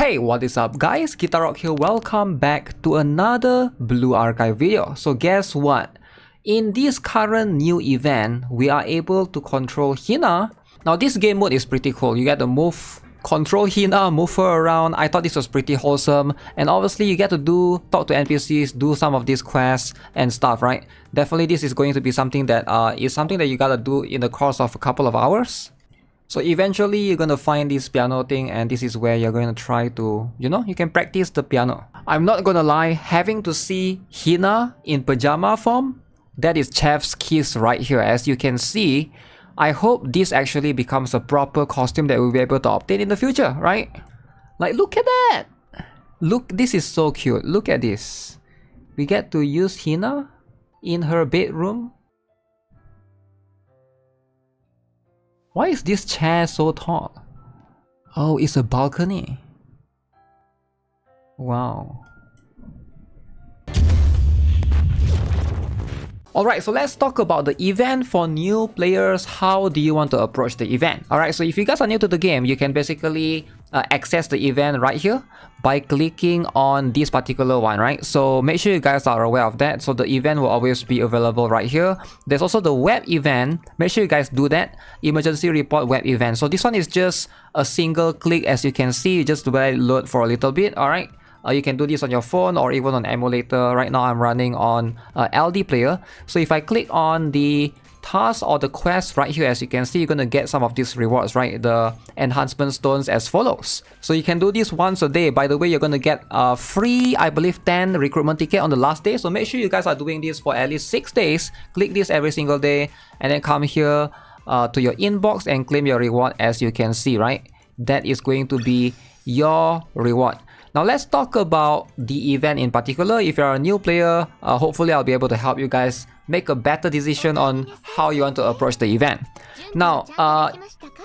Hey, what is up guys? Rock here, welcome back to another Blue Archive video. So guess what? In this current new event, we are able to control Hina. Now this game mode is pretty cool. You get to control Hina, move her around. I thought this was pretty wholesome. And obviously you get to talk to NPCs, do some of these quests and stuff, right? Definitely this is going to be something that you gotta do in the course of a couple of hours. So eventually you're gonna find this piano thing, and this is where you're going to try to, you can practice the piano. I'm not gonna lie, having to see Hina in pajama form, that is chef's kiss right here. As you can see, I hope this actually becomes a proper costume that we'll be able to obtain in the future, right? Like, look at that! Look, this is so cute. Look at this. We get to use Hina in her bedroom. Why is this chair so tall? Oh, it's a balcony. Wow. Alright, so let's talk about the event for new players. How do you want to approach the event? Alright, so if you guys are new to the game, you can basically access the event right here by clicking on this particular one, right? So make sure you guys are aware of that. So the event will always be available right here. There's also the web event. Make sure you guys do that. Emergency report web event. So this one is just a single click, as you can see. Just let it load for a little bit, alright? You can do this on your phone or even on emulator. Right now I'm running on LD player. So if I click on the task or the quest right here, as you can see, you're gonna get some of these rewards, right? The enhancement stones as follows. So you can do this once a day. By the way, you're gonna get free, I believe, 10 recruitment ticket on the last day. So make sure you guys are doing this for at least 6 days. Click this every single day and then come here to your inbox and claim your reward. As you can see, right? That is going to be your reward. Now let's talk about the event in particular. If you're a new player, hopefully I'll be able to help you guys make a better decision on how you want to approach the event. Now,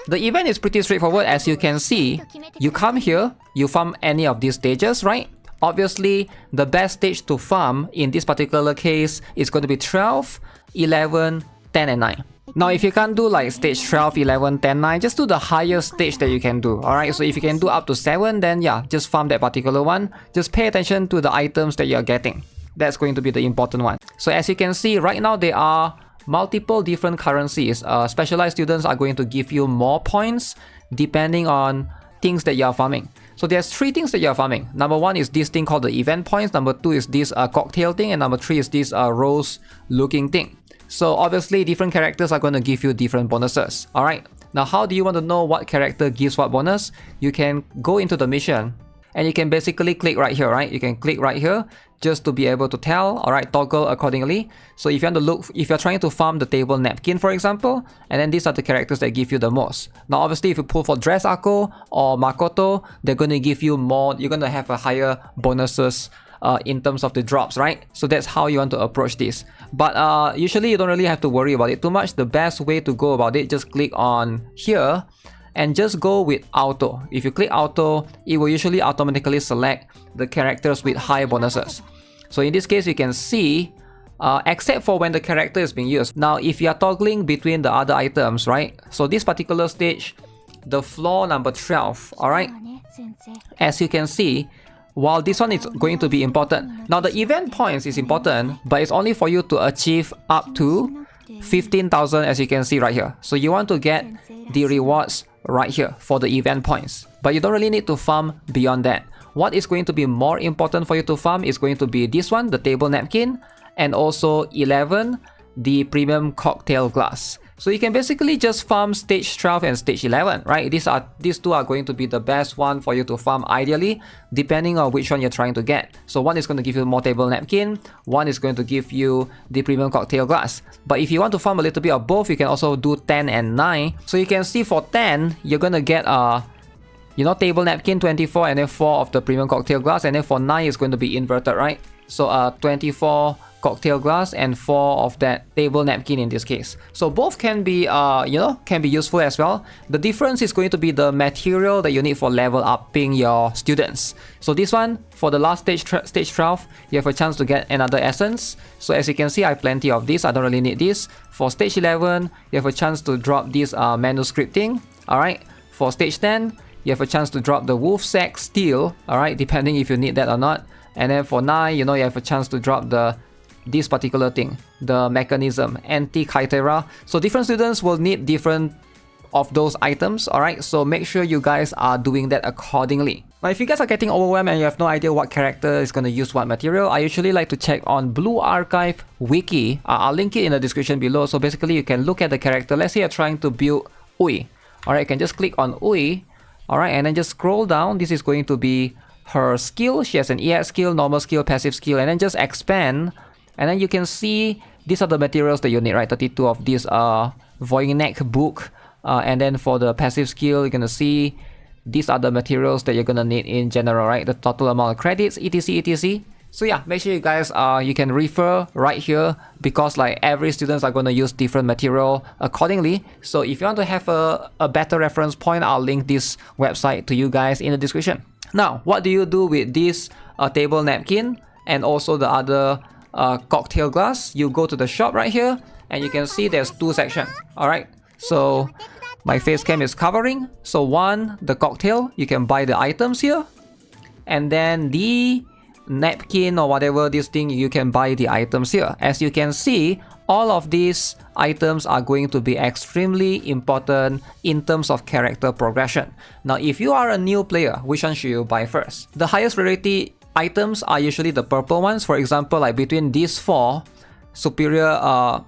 the event is pretty straightforward. As you can see, you come here, you farm any of these stages, right? Obviously, the best stage to farm in this particular case is going to be 12, 11, 10 and 9. Now, if you can't do like stage 12, 11, 10, 9, just do the highest stage that you can do. Alright, so if you can do up to 7, then yeah, just farm that particular one. Just pay attention to the items that you're getting. That's going to be the important one. So as you can see, right now there are multiple different currencies. Specialized students are going to give you more points depending on things that you're farming. So there's 3 things that you're farming. Number 1 is this thing called the event points. Number 2 is this cocktail thing. And number 3 is this rose looking thing. So obviously different characters are going to give you different bonuses. Alright, now how do you want to know what character gives what bonus? You can go into the mission and you can basically click right here, right? You can click right here just to be able to tell, alright, toggle accordingly. So if you want to look, if you're trying to farm the table napkin, for example, and then these are the characters that give you the most. Now obviously if you pull for Dress Ako or Makoto, they're going to give you more, you're going to have a higher bonuses in terms of the drops, right? So that's how you want to approach this. But usually you don't really have to worry about it too much. The best way to go about it, just click on here and just go with auto. If you click auto, it will usually automatically select the characters with high bonuses. So in this case, you can see except for when the character is being used. Now if you are toggling between the other items, right? So this particular stage, the floor number 12, alright? As you can see, while this one is going to be important. Now the event points is important, but it's only for you to achieve up to 15,000, as you can see right here. So you want to get the rewards right here for the event points. But you don't really need to farm beyond that. What is going to be more important for you to farm is going to be this one, the table napkin, and also 11, the premium cocktail glass. So you can basically just farm stage 12 and stage 11, right? These two are going to be the best one for you to farm ideally, depending on which one you're trying to get. So one is going to give you more table napkin, one is going to give you the premium cocktail glass. But if you want to farm a little bit of both, you can also do 10 and 9. So you can see for 10, you're going to get table napkin 24 and then 4 of the premium cocktail glass, and then for 9 it's going to be inverted, right? So 24 cocktail glass and 4 of that table napkin in this case. So both can be can be useful as well. The difference is going to be the material that you need for level upping your students. So this one, for the last stage 12, you have a chance to get another essence. So as you can see, I have plenty of this. I don't really need this. For stage 11, you have a chance to drop this manuscript thing. Alright, for stage 10, you have a chance to drop the wolf sack steel, alright, depending if you need that or not. And then for 9, you know, you have a chance to drop this particular thing, the mechanism, anti-chitera. So different students will need different of those items, alright, so make sure you guys are doing that accordingly. Now if you guys are getting overwhelmed and you have no idea what character is going to use what material, I usually like to check on Blue Archive Wiki. I'll link it in the description below. So basically you can look at the character. Let's say you're trying to build Ui, alright, you can just click on Ui, alright, and then just scroll down. This is going to be her skill. She has an EX skill, normal skill, passive skill, and then just expand, and then you can see these are the materials that you need, right? 32 of this Voynich book. And then for the passive skill, you're gonna see these are the materials that you're gonna need in general, right? The total amount of credits, etc, etc. So yeah, make sure you guys you can refer right here, because like every students are gonna use different material accordingly. So if you want to have a better reference point, I'll link this website to you guys in the description. Now, what do you do with this table napkin and also the other cocktail glass? You go to the shop right here, and you can see there's 2 sections. All right, so my face cam is covering. So 1, the cocktail, you can buy the items here, and then the napkin or whatever this thing, you can buy the items here. As you can see, all of these items are going to be extremely important in terms of character progression. Now if you are a new player, which one should you buy first? The highest rarity items are usually the purple ones. For example, like between these 4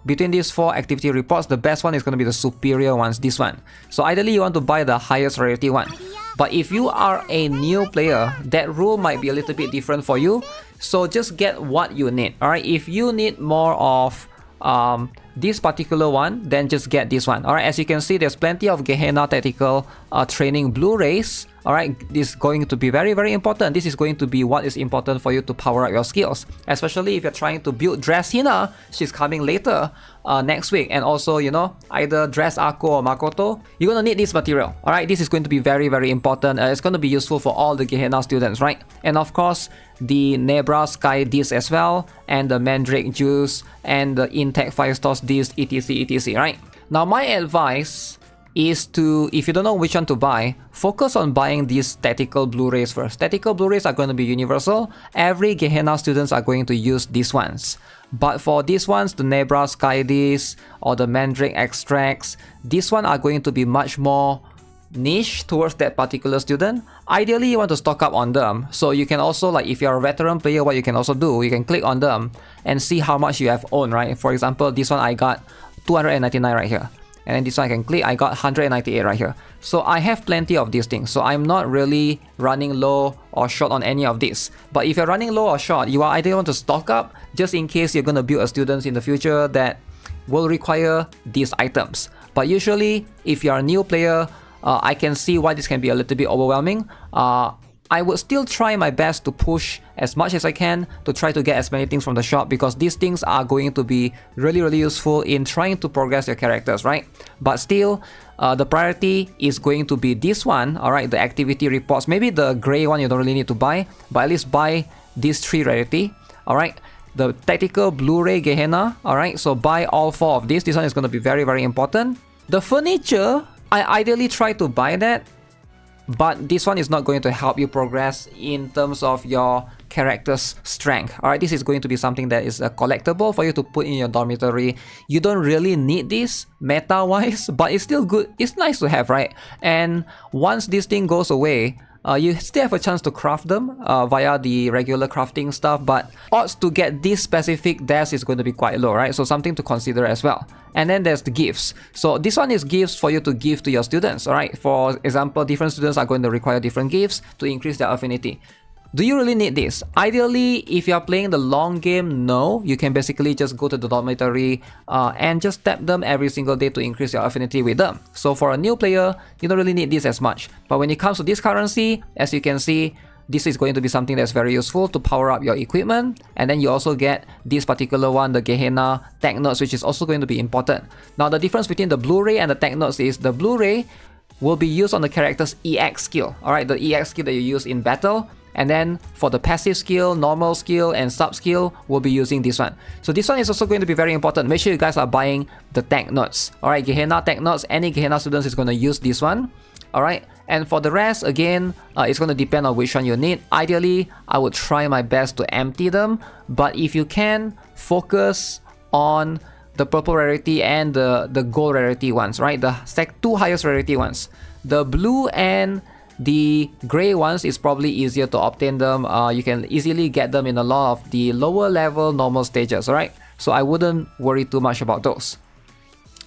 between these 4 activity reports, the best one is going to be the superior ones, this one. So ideally you want to buy the highest rarity one. But if you are a new player, that rule might be a little bit different for you. So just get what you need. Alright, if you need more of this particular one, then just get this one. Alright, as you can see, there's plenty of Gehenna Tactical Training Blu-rays. Alright, this is going to be very, very important. This is going to be what is important for you to power up your skills. Especially if you're trying to build Dress Hina, she's coming later next week. And also, you know, either Dress Ako or Makoto, you're going to need this material. Alright, this is going to be very, very important. It's going to be useful for all the Gehenna students, right? And of course, the Nebra Sky disc as well, and the Mandrake Juice, and the Intech Fire Stars disc, etc, etc, right? Now my advice is to, if you don't know which one to buy, focus on buying these tactical Blu-rays first. Tactical Blu-rays are going to be universal. Every Gehenna students are going to use these ones. But for these ones, the Nebra Sky disc or the Mandrake extracts, these ones are going to be much more niche towards that particular student. Ideally, you want to stock up on them. So you can also, like if you're a veteran player, what you can also do, you can click on them and see how much you have owned, right? For example, this one I got 299 right here. And then this one I can click, I got 198 right here. So I have plenty of these things. So I'm not really running low or short on any of this. But if you're running low or short, you are either want to stock up just in case you're going to build a student in the future that will require these items. But usually, if you're a new player, I can see why this can be a little bit overwhelming. I would still try my best to push as much as I can to try to get as many things from the shop, because these things are going to be really, really useful in trying to progress your characters, right? But still, the priority is going to be this one, alright, the activity reports. Maybe the gray one you don't really need to buy, but at least buy these 3 rarity, alright? The tactical Blu-ray Gehenna, alright, so buy all 4 of these. This one is going to be very, very important. The furniture, I ideally try to buy that, but this one is not going to help you progress in terms of your character's strength. Alright, this is going to be something that is a collectible for you to put in your dormitory. You don't really need this meta-wise, but it's still good. It's nice to have, right? And once this thing goes away, you still have a chance to craft them via the regular crafting stuff, but odds to get this specific desk is going to be quite low, right? So something to consider as well. And then there's the gifts. So this one is gifts for you to give to your students, alright? For example, different students are going to require different gifts to increase their affinity. Do you really need this? Ideally, if you are playing the long game, no. You can basically just go to the dormitory and just tap them every single day to increase your affinity with them. So for a new player, you don't really need this as much. But when it comes to this currency, as you can see, this is going to be something that's very useful to power up your equipment. And then you also get this particular one, the Gehenna Tech Notes, which is also going to be important. Now the difference between the Blu-ray and the Tech Notes is the Blu-ray will be used on the character's EX skill. Alright, the EX skill that you use in battle. And then for the passive skill, normal skill, and sub skill, we'll be using this one. So this one is also going to be very important. Make sure you guys are buying the Tech Notes. Alright, Gehenna Tech Notes, any Gehenna students is going to use this one. Alright, and for the rest, again, it's going to depend on which one you need. Ideally, I would try my best to empty them, but if you can, focus on the purple rarity and the gold rarity ones, right? The two highest rarity ones. The blue and the gray ones is probably easier to obtain them. You can easily get them in a lot of the lower level normal stages, alright? So I wouldn't worry too much about those.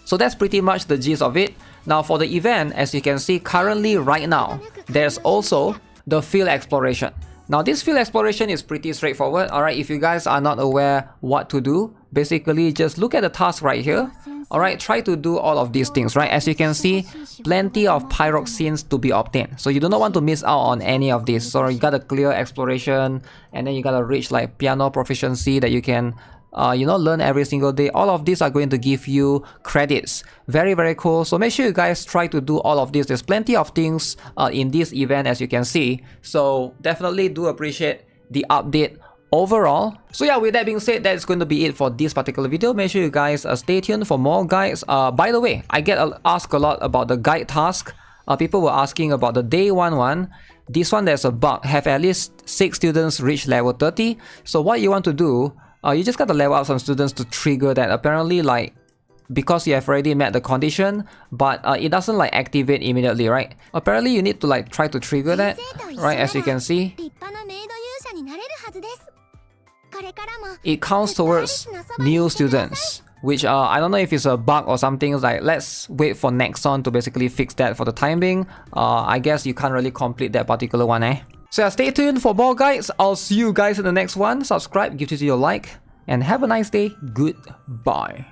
So that's pretty much the gist of it. Now for the event, as you can see currently right now, there's also the field exploration. Now this field exploration is pretty straightforward, alright? If you guys are not aware what to do, basically just look at the task right here. Alright, try to do all of these things, right? As you can see, plenty of pyroxenes to be obtained. So you do not want to miss out on any of this. So you gotta clear exploration, and then you gotta reach like piano proficiency that you can learn every single day. All of these are going to give you credits. Very, very cool. So make sure you guys try to do all of this. There's plenty of things in this event, as you can see. So definitely do appreciate the update overall. So yeah, with that being said, that's going to be it for this particular video. Make sure you guys stay tuned for more guides. By the way, I get asked a lot about the guide task. People were asking about the day 1 This one, there's a bug. Have at least 6 students reach level 30. So what you want to do, you just got to level up some students to trigger that. Apparently, like, because you have already met the condition, but it doesn't like activate immediately, right? Apparently, you need to like try to trigger that, right? As you can see, it counts towards new students, which I don't know if it's a bug or something. Like, let's wait for Nexon to basically fix that for the time being. I guess you can't really complete that particular one, eh? So yeah, stay tuned for more guides. I'll see you guys in the next one. Subscribe, give this video a like, and have a nice day. Goodbye.